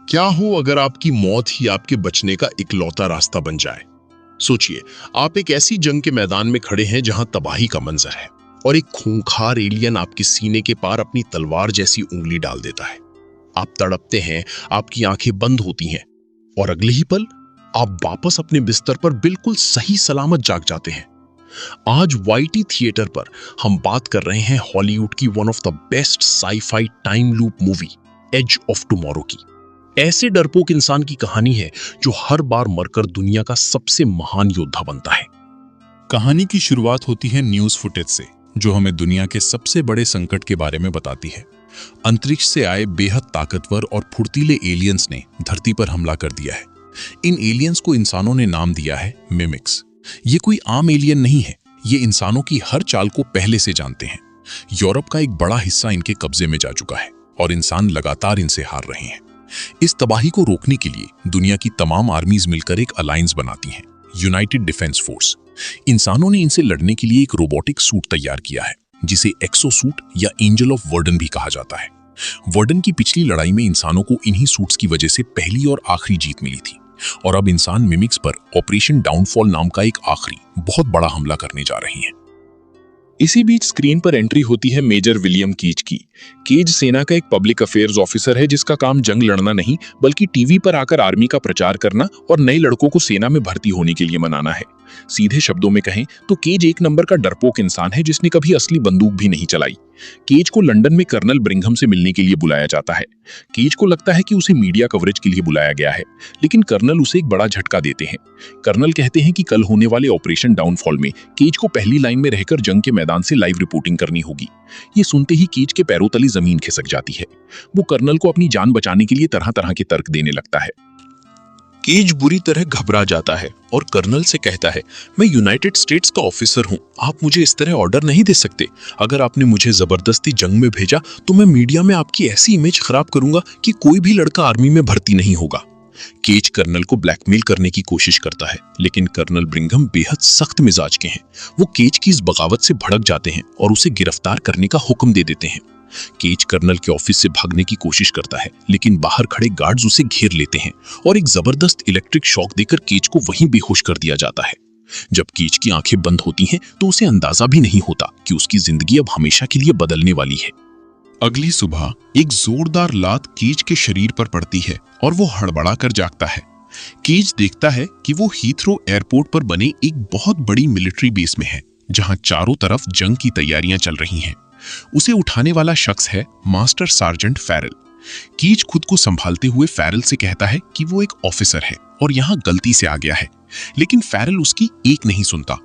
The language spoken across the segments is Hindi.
क्या हो अगर आपकी मौत ही आपके बचने का इकलौता रास्ता बन जाए। सोचिए, आप एक ऐसी जंग के मैदान में खड़े हैं जहां तबाही का मंजर है और एक खूंखार एलियन आपके सीने के पार अपनी तलवार जैसी उंगली डाल देता है। आप तड़पते हैं, आपकी आंखें बंद होती हैं और अगले ही पल आप वापस अपने बिस्तर पर बिल्कुल सही सलामत जाग जाते हैं। आज वाईटी थिएटर पर हम बात कर रहे हैं हॉलीवुड की one of the best sci-fi time loop movie Edge of Tomorrow की। ऐसे डरपोक इंसान की कहानी है जो हर बार मरकर दुनिया का सबसे महान योद्धा बनता है। कहानी की शुरुआत होती है न्यूज़ फुटेज से, जो हमें दुनिया के सबसे बड़े संकट के बारे में बताती है। अंतरिक्ष से आए बेहद ताकतवर और फुर्तीले एलियंस ने धरती पर हमला कर दिया है। इन एलियंस को इंसानों ने नाम दिया है मिमिक्स। ये कोई आम एलियन नहीं है, ये इंसानों की हर चाल को पहले से जानते हैं। यूरोप का एक बड़ा हिस्सा इनके कब्जे में जा चुका है और इंसान लगातार इनसे हार रहे हैं। इस तबाही को रोकने के लिए दुनिया की तमाम आर्मीज मिलकर एक अलायंस बनाती हैं, यूनाइटेड डिफेंस फोर्स। इंसानों ने इनसे लड़ने के लिए एक रोबोटिक सूट तैयार किया है, जिसे एक्सोसूट या एंजल ऑफ वर्डन भी कहा जाता है। वर्डन की पिछली लड़ाई में इंसानों को इन्हीं सूट्स की वजह से पहली और आखिरी जीत मिली थी, और अब इंसान मिमिक्स पर ऑपरेशन डाउनफॉल नाम का एक आखिरी बहुत बड़ा हमला करने जा रहे हैं। इसी बीच स्क्रीन पर एंट्री होती है मेजर विलियम कीज की। कीज सेना का एक पब्लिक अफेयर्स ऑफिसर है जिसका काम जंग लड़ना नहीं बल्कि टीवी पर आकर आर्मी का प्रचार करना और नए लड़कों को सेना में भर्ती होने के लिए मनाना है। सीधे शब्दों में कहें तो केज एक नंबर का डरपोक इंसान है जिसने कभी असली बंदूक भी नहीं चलाई। केज को लंदन में कर्नल ब्रिंघम से मिलने के लिए बुलाया जाता है। केज को लगता है कि उसे मीडिया कवरेज के लिए बुलाया गया है, लेकिन कर्नल उसे एक बड़ा झटका देते हैं। कर्नल कहते हैं कि कल होने वाले ऑपरेशन डाउनफॉल में केज को पहली लाइन में रहकर जंग के मैदान से लाइव रिपोर्टिंग करनी होगी। ये सुनते ही केज के पैरों तले जमीन खिसक जाती है। वो कर्नल को अपनी जान बचाने के लिए तरह तरह के तर्क देने लगता है। केज बुरी तरह घबरा जाता है और कर्नल से कहता है, मैं यूनाइटेड स्टेट्स का ऑफिसर हूं, आप मुझे इस तरह ऑर्डर नहीं दे सकते। अगर आपने मुझे जबरदस्ती जंग में भेजा तो मैं मीडिया में आपकी ऐसी इमेज खराब करूंगा कि कोई भी लड़का आर्मी में भर्ती नहीं होगा। केज कर्नल को ब्लैकमेल करने की कोशिश करता है, लेकिन कर्नल ब्रिंघम बेहद सख्त मिजाज के हैं। वो केज की इस बगावत से भड़क जाते हैं और उसे गिरफ्तार करने का हुक्म दे देते हैं। केज कर्नल के ऑफिस से भागने की कोशिश करता है, लेकिन बाहर खड़े गार्ड्स उसे घेर लेते हैं और एक जबरदस्त इलेक्ट्रिक शॉक देकर केज को वहीं बेहोश कर दिया जाता है। जब केज की आंखें बंद होती हैं तो उसे अंदाजा भी नहीं होता कि उसकी जिंदगी अब हमेशा के लिए बदलने वाली है। अगली सुबह एक जोरदार लात केज के शरीर पर पड़ती है और वो हड़बड़ा कर जागता है। केज देखता है कि वो हीथ्रो एयरपोर्ट पर बने एक बहुत बड़ी मिलिट्री बेस में है, जहां चारों तरफ जंग की तैयारियां चल रही हैं। उसे उठाने वाला शख्स है मास्टर सार्जेंट फैरल। कीज खुद को संभालते हुए फैरल से कहता है कि वो एक ऑफिसर है और यहाँ गलती से आ गया है, लेकिन फैरल उसकी एक नहीं सुनता।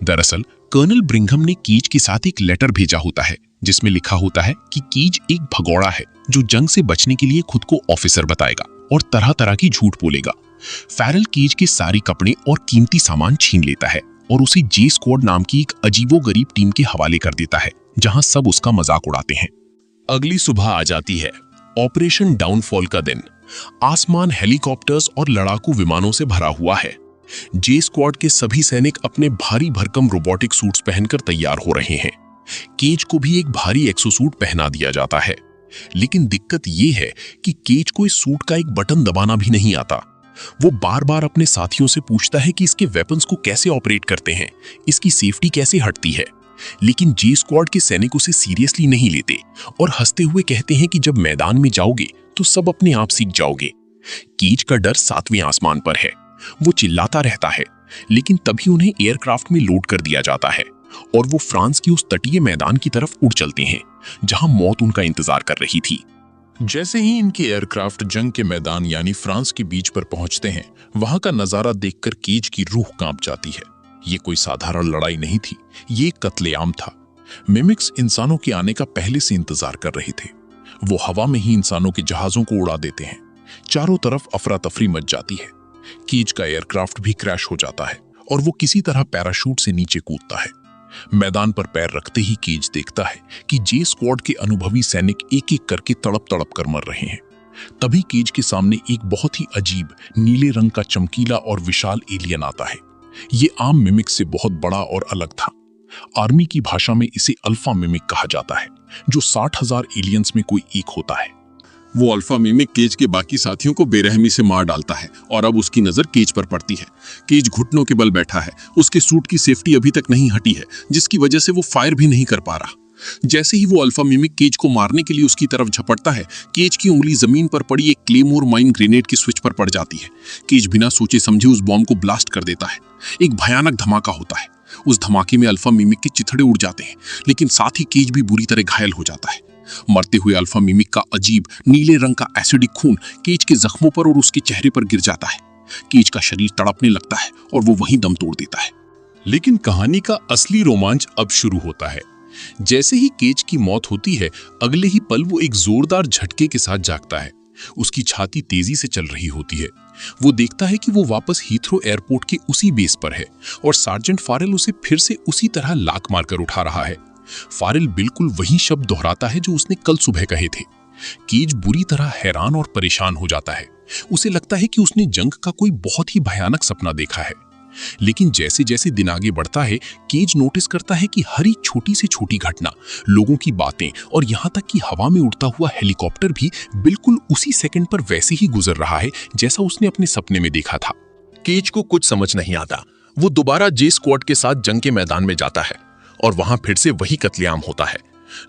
दरअसल कर्नल ब्रिंघम ने कीज के साथ एक लेटर भेजा होता है जिसमें लिखा होता है कि कीज एक भगोड़ा है जो जंग से बचने के लिए खुद को ऑफिसर बताएगा और तरह तरह की झूठ बोलेगा। फैरल कीज के सारे कपड़े और कीमती सामान छीन लेता है और उसे जे स्क्वाड नाम की एक अजीबोगरीब टीम के हवाले कर देता है, जहां सब उसका मजाक उड़ाते हैं। अगली सुबह आ जाती है, ऑपरेशन डाउनफॉल का दिन। आसमान हेलीकॉप्टर्स और लड़ाकू विमानों से भरा हुआ है। जे स्क्वाड के सभी सैनिक अपने भारी भरकम रोबोटिक सूट्स पहनकर तैयार हो रहे हैं। केज को भी एक भारी एक्सोसूट पहना दिया जाता है, लेकिन दिक्कत यह है कि केज को इस सूट का एक बटन दबाना भी नहीं आता। वो बार बार अपने साथियों से पूछता है कि इसके वेपन्स को कैसे ऑपरेट करते हैं, इसकी सेफ्टी कैसे हटती है, लेकिन जे स्क्वाड के सैनिक उसे सीरियसली नहीं लेते और हंसते हुए कहते हैं कि जब मैदान में जाओगे तो सब अपने आप सीख जाओगे। कीज का डर 7वें आसमान पर है। वो चिल्लाता रहता है, लेकिन तभी उन्हें एयरक्राफ्ट में लोड कर दिया जाता है और वो फ्रांस की उस तटीय मैदान की तरफ उड़ चलते हैं जहां मौत उनका इंतजार कर रही थी। जैसे ही इनके एयरक्राफ्ट जंग के मैदान यानी फ्रांस के बीच पर पहुंचते हैं, वहां का नजारा देखकर कीज की रूह कांप जाती है। ये कोई साधारण लड़ाई नहीं थी, ये कत्लेआम था। मिमिक्स इंसानों के आने का पहले से इंतजार कर रहे थे। वो हवा में ही इंसानों के जहाजों को उड़ा देते हैं। चारों तरफ अफरा तफरी मच जाती है। कीज का एयरक्राफ्ट भी क्रैश हो जाता है और वो किसी तरह पैराशूट से नीचे कूदता है। मैदान पर पैर रखते ही कीज देखता है कि जे स्क्वाड के अनुभवी सैनिक एक एक करके तड़प तड़प कर मर रहे हैं। तभी कीज के सामने एक बहुत ही अजीब नीले रंग का चमकीला और विशाल एलियन आता है। ये आम मिमिक से बहुत बड़ा और अलग था। आर्मी की भाषा में इसे अल्फा मिमिक कहा जाता है, जो 60,000 एलियंस में कोई एक होता है। वो अल्फा मिमिक केज के बाकी साथियों को बेरहमी से मार डालता है और अब उसकी नजर केज पर पड़ती है। केज घुटनों के बल बैठा है, उसके सूट की सेफ्टी अभी तक नहीं हटी है, जिसकी वजह से वो फायर भी नहीं कर पा रहा। जैसे ही वो अल्फा मिमिक केज को मारने के लिए उसकी तरफ झपटता है, केज की उंगली जमीन पर पड़ी एक क्लेमोर माइन ग्रेनेड की स्विच पर पड़ जाती है। केज बिना सोचे समझे उस बॉम्ब को ब्लास्ट कर देता है। एक भयानक धमाका होता है। उस धमाके में अल्फा मिमिक के चिथड़े उड़ जाते हैं, लेकिन साथ ही केज भी बुरी तरह घायल हो जाता है। मरते हुए अल्फा मिमिक का अजीब नीले रंग का एसिडिक खून केज के जख्मों पर और उसके चेहरे पर गिर जाता है। केज का शरीर तड़पने लगता है और वो वहीं दम तोड़ देता है। लेकिन कहानी का असली रोमांच अब शुरू होता है। जैसे ही केज की मौत होती है, अगले ही पल वो एक जोरदार झटके के साथ जागता है। उसकी छाती तेजी से चल रही होती है। वो देखता है कि वो वापस हीथ्रो एयरपोर्ट के उसी बेस पर है और सार्जेंट फारेल उसे फिर से उसी तरह लात मारकर उठा रहा है। फारेल बिल्कुल वही शब्द दोहराता है जो उसने कल सुबह कहे थे। केज बुरी तरह हैरान और परेशान हो जाता है। उसे लगता है कि उसने जंग का कोई बहुत ही भयानक सपना देखा है। लेकिन जैसे जैसे दिन आगे बढ़ता है, केज नोटिस करता है कि हर एक छोटी से छोटी घटना, लोगों की बातें और यहाँ तक कि हवा में उड़ता हुआ हेलीकॉप्टर भी बिल्कुल उसी सेकंड पर वैसे ही गुजर रहा है जैसा उसने अपने सपने में देखा था। केज को कुछ समझ नहीं आता। वो दोबारा जे स्क्वाड के साथ जंग के मैदान में जाता है और वहां फिर से वही कत्लेआम होता है।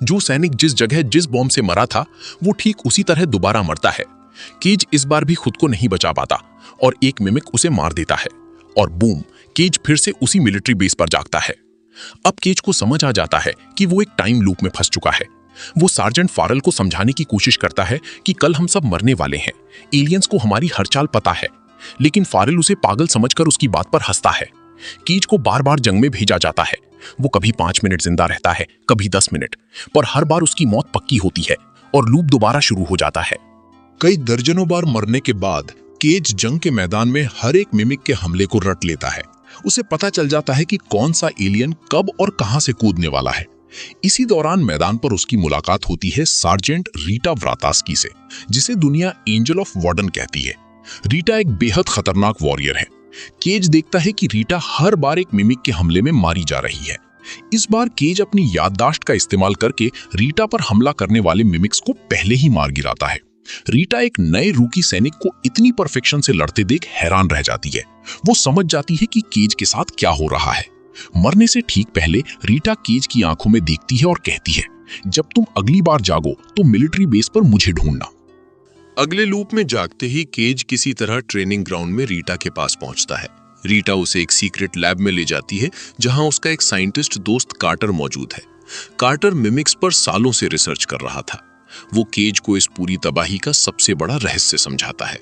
जो सैनिक जिस जगह जिस बॉम्ब से मरा था, वो ठीक उसी तरह दोबारा मरता है। केज इस बार भी खुद को नहीं बचा पाता और एक मिमिक उसे मार देता है और बूम, केज फिर से उसी मिलिट्री बेस पर जागता है। अब केज को समझ आ जाता है कि वो एक टाइम लूप में फंस चुका है। वो सार्जेंट फारेल को समझाने की कोशिश करता है कि कल हम सब मरने वाले हैं, एलियंस को हमारी हर चाल पता है, लेकिन फारेल उसे पागल समझकर उसकी बात पर हंसता है। केज को बार बार जंग में भेजा जाता है। वो कभी 5 मिनट जिंदा रहता है, कभी 10 मिनट, पर हर बार उसकी मौत पक्की होती है और लूप दोबारा शुरू हो जाता है। कई दर्जनों बार मरने के बाद केज जंग के मैदान में हर एक मिमिक के हमले को रट लेता है। उसे पता चल जाता है कि कौन सा एलियन कब और कहां से कूदने वाला है। इसी दौरान मैदान पर उसकी मुलाकात होती है सार्जेंट रीटा व्रातास्की से, जिसे दुनिया एंजल ऑफ वार्डन कहती है। रीटा एक बेहद खतरनाक वॉरियर है। केज देखता है कि रीटा हर बार एक मिमिक के हमले में मारी जा रही है। इस बार केज अपनी याददाश्त का इस्तेमाल करके रीटा पर हमला करने वाले मिमिक्स को पहले ही मार गिराता है। रीटा एक नए रूकी सैनिक को इतनी परफेक्शन से लड़ते देख हैरान रह जाती है। वो समझ जाती है कि केज के साथ क्या हो रहा है। मरने से ठीक पहले रीटा केज की आंखों में देखती है और कहती है, जब तुम अगली बार जागो तो मिलिट्री बेस पर मुझे ढूंढना। अगले लूप में जागते ही केज किसी तरह ट्रेनिंग ग्राउंड में रीटा के पास पहुंचता है। रीटा उसे एक सीक्रेट लैब में ले जाती है जहां उसका एक साइंटिस्ट दोस्त कार्टर मौजूद है। कार्टर मिमिक्स पर सालों से रिसर्च कर रहा था। वो केज को इस पूरी तबाही का सबसे बड़ा रहस्य समझाता है।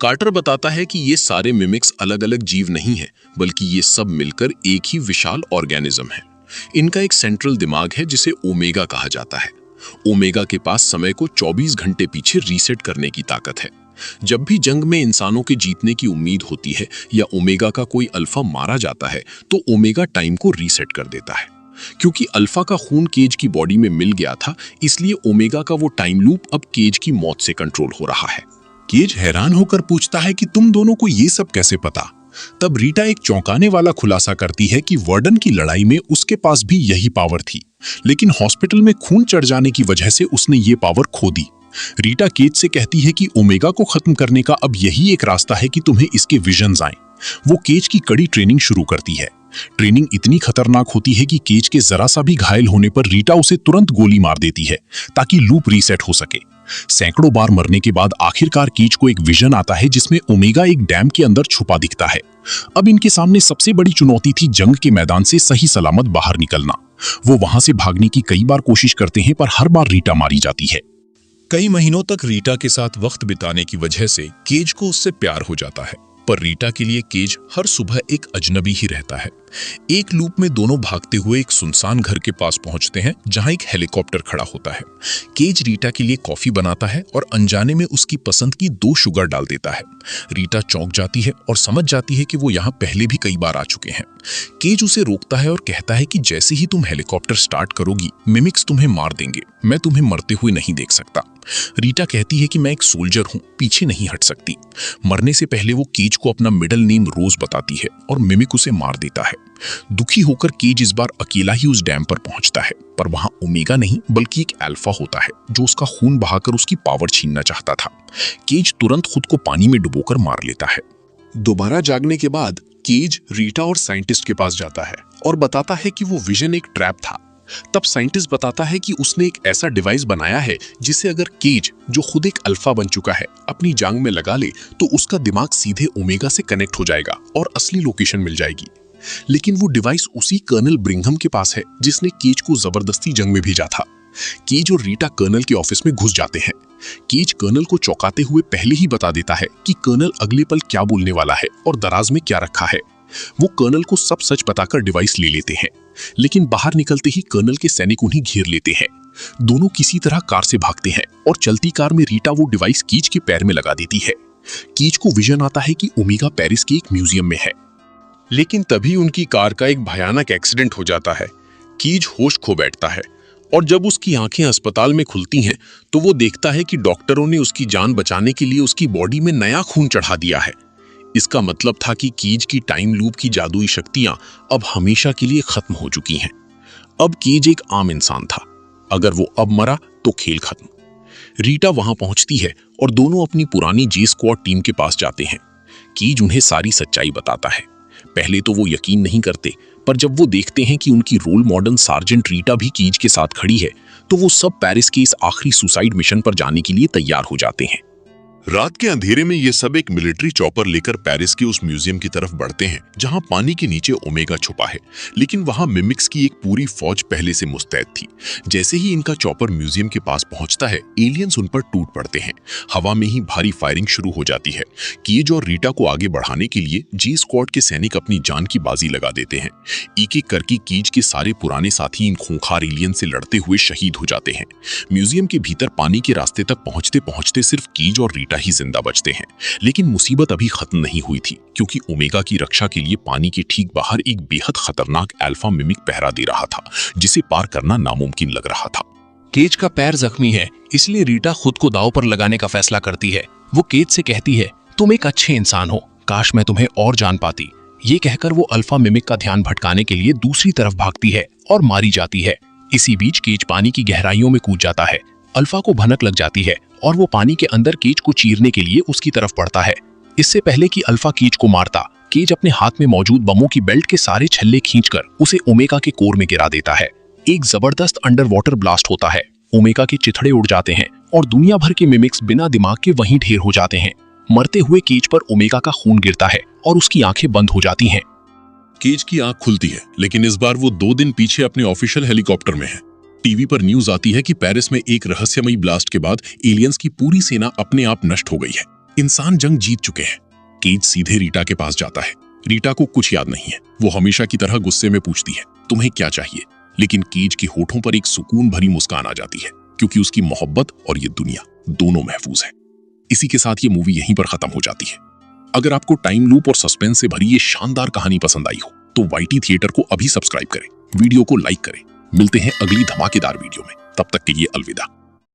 कार्टर बताता है कि ये सारे मिमिक्स अलग अलग जीव नहीं हैं, बल्कि ये सब मिलकर एक ही विशाल ऑर्गेनिज्म है। इनका एक सेंट्रल दिमाग है जिसे ओमेगा कहा जाता है। ओमेगा के पास समय को 24 घंटे पीछे रीसेट करने की ताकत है। जब भी जंग में इंसानों के जीतने की उम्मीद होती है या ओमेगा का कोई अल्फा मारा जाता है, तो ओमेगा टाइम को रीसेट कर देता है। क्योंकि अल्फा का खून केज की बॉडी में मिल गया था, इसलिए ओमेगा का वो टाइम लूप अब केज की मौत से कंट्रोल हो रहा है। केज हैरान होकर पूछता है कि तुम दोनों को ये सब कैसे पता? तब रीटा एक चौंकाने वाला खुलासा करती है कि वार्डन की लड़ाई में उसके पास भी यही पावर थी, लेकिन हॉस्पिटल में खून चढ़ जाने की वजह से उसने ये पावर खो दी। रीटा केज से कहती है कि ओमेगा को खत्म करने का अब यही एक रास्ता है कि तुम्हें इसके विजन्स आएं। वो केज की कड़ी ट्रेनिंग शुरू करती है। ट्रेनिंग इतनी खतरनाक होती है कि केज के जरा सा भी घायल होने पर रीटा उसे तुरंत गोली मार देती है ताकि लूप रीसेट हो सके। सैकड़ों बार मरने के बाद आखिरकार केज को एक विजन आता है जिसमें ओमेगा एक डैम के अंदर छुपा दिखता है। अब इनके सामने सबसे बड़ी चुनौती थी जंग के मैदान से सही सलामत बाहर निकलना। वो वहां से भागने की कई बार कोशिश करते हैं, पर हर बार रीटा मारी जाती है। कई महीनों तक रीटा के साथ वक्त बिताने की वजह से केज को उससे प्यार हो जाता है, पर रीटा के लिए केज हर सुबह एक अजनबी ही रहता है। एक लूप में दोनों भागते हुए एक सुनसान घर के पास पहुंचते हैं जहां एक हेलीकॉप्टर खड़ा होता है। केज रीटा के लिए कॉफी बनाता है और अनजाने में उसकी पसंद की 2 शुगर डाल देता है। रीटा चौंक जाती है और समझ जाती है कि वो यहाँ पहले भी कई बार आ चुके हैं। केज उसे रोकता है और कहता है कि जैसे ही तुम हेलीकॉप्टर स्टार्ट करोगी, मिमिक्स तुम्हें मार देंगे। मैं तुम्हें मरते हुए नहीं देख सकता। रीटा कहती है कि मैं एक सोल्जर हूं, पीछे नहीं हट सकती। मरने से पहले वो केज को अपना मिडिल नेम रोज बताती है और मिमिक उसे मार देता है। दुखी होकर केज इस बार अकेला ही उस डैम पर पहुंचता है, पर वहां ओमेगा नहीं बल्कि एक अल्फा होता है जो उसका खून बहाकर उसकी पावर छीनना चाहता था। केज तुरंत खुद को पानी में डुबोकर मार लेता है। दोबारा जागने के बाद केज रीटा और साइंटिस्ट के पास जाता है और बताता है कि वो विजन एक ट्रैप था। तब साइंटिस्ट बताता है कि उसने एक ऐसा डिवाइस बनाया है जिसे अगर केज, जो खुद एक अल्फा बन चुका है, अपनी जांग में लगा ले तो उसका दिमाग सीधे ओमेगा से कनेक्ट हो जाएगा और असली लोकेशन मिल जाएगी। लेकिन वो डिवाइस उसी कर्नल ब्रिंघम के पास है जिसने केज को जबरदस्ती जंग में भेजा था। केज और रीटा कर्नल के ऑफिस में घुस जाते हैं। केज कर्नल को चौंकाते हुए पहले ही बता देता है कि कर्नल अगले पल क्या बोलने वाला है और दराज में क्या रखा है। वो कर्नल को सब सच बताकर डिवाइस ले लेते हैं, लेकिन बाहर निकलते ही कर्नल के सैनिक उन्हें घेर लेते हैं। दोनों किसी तरह कार से भागते हैं और चलती कार में रीटा वो डिवाइस कीज के पैर में लगा देती है। कीज को विजन आता है कि ओमेगा पेरिस के एक म्यूजियम में है, लेकिन तभी उनकी कार का एक भयानक एक्सीडेंट हो जाता है। कीज होश खो बैठता है और जब उसकी आंखें अस्पताल में खुलती हैं तो वो देखता है कि डॉक्टरों ने उसकी जान बचाने के लिए उसकी बॉडी में नया खून चढ़ा दिया है। इसका मतलब था कि कीज की टाइम लूप की जादुई शक्तियां अब हमेशा के लिए खत्म हो चुकी हैं। अब कीज एक आम इंसान था, अगर वो अब मरा तो खेल खत्म। रीटा वहां पहुंचती है और दोनों अपनी पुरानी जे स्क्वाड टीम के पास जाते हैं। कीज उन्हें सारी सच्चाई बताता है। पहले तो वो यकीन नहीं करते, पर जब वो देखते हैं कि उनकी रोल मॉडल सार्जेंट रीटा भी कीज के साथ खड़ी है तो वो सब पेरिस के इस आखिरी सुसाइड मिशन पर जाने के लिए तैयार हो जाते हैं। रात के अंधेरे में ये सब एक मिलिट्री चॉपर लेकर पेरिस के उस म्यूजियम की तरफ बढ़ते हैं जहां पानी के नीचे ओमेगा छुपा है, लेकिन वहां मिमिक्स की एक पूरी फौज पहले से मुस्तैद थी। जैसे ही इनका चॉपर म्यूजियम के पास पहुंचता है, एलियंस उन पर टूट पड़ते हैं। हवा में ही भारी फायरिंग शुरू हो जाती है। कीज और रीटा को आगे बढ़ाने के लिए जी स्क्वाड के सैनिक अपनी जान की बाजी लगा देते हैं। एक एक करके कीज के सारे पुराने साथी इन खूंखार एलियन से लड़ते हुए शहीद हो जाते हैं। म्यूजियम के भीतर पानी के रास्ते तक पहुंचते पहुंचते सिर्फ कीज और रीटा ही जिंदा बचते हैं। लेकिन मुसीबत अभी खत्म नहीं हुई थी, क्योंकि ओमेगा की रक्षा के लिए पानी के ठीक बाहर एक बेहद खतरनाक अल्फा मिमिक पहरा दे रहा था, जिसे पार करना नामुमकिन लग रहा था। केज का पैर जख्मी है, इसलिए रीटा खुद को दांव पर लगाने का फैसला करती है। वो केज से कहती है, तुम एक अच्छे इंसान हो, काश मैं तुम्हें और जान पाती। ये कहकर वो अल्फा मिमिक का ध्यान भटकाने के लिए दूसरी तरफ भागती है और मारी जाती है। इसी बीच केज पानी की गहराइयों में कूद जाता है। अल्फा को भनक लग जाती है और वो पानी के अंदर केज को चीरने के लिए उसकी तरफ बढ़ता है। इससे पहले कि अल्फा केज को मारता, केज अपने हाथ में मौजूद बमों की बेल्ट के सारे छल्ले खींचकर उसे ओमेगा के कोर में गिरा देता है। एक जबरदस्त अंडर वाटर ब्लास्ट होता है। ओमेगा के चिथड़े उड़ जाते हैं और दुनिया भर के मिमिक्स बिना दिमाग के वहीं ढेर हो जाते हैं। मरते हुए केज पर ओमेगा का खून गिरता है और उसकी आंखें बंद हो जाती हैं। केज की आंख खुलती है, लेकिन इस बार वो 2 दिन पीछे अपने ऑफिशियल हेलीकॉप्टर में है। टीवी पर न्यूज आती है कि पेरिस में एक रहस्यमयी ब्लास्ट के बाद एलियंस की पूरी सेना अपने आप नष्ट हो गई है। इंसान जंग जीत चुके हैं। केज सीधे रीटा के पास जाता है। रीटा को कुछ याद नहीं है। वो हमेशा की तरह गुस्से में पूछती है, तुम्हें क्या चाहिए? लेकिन केज के होठों पर एक सुकून भरी मुस्कान आ जाती है, क्योंकि उसकी मोहब्बत और ये दुनिया दोनों महफूज है। इसी के साथ ये मूवी यहीं पर खत्म हो जाती है। अगर आपको टाइम लूप और सस्पेंस से भरी ये शानदार कहानी पसंद आई हो तो वाईटी थिएटर को अभी सब्सक्राइब करें, वीडियो को लाइक करें। मिलते हैं अगली धमाकेदार वीडियो में, तब तक के लिए अलविदा।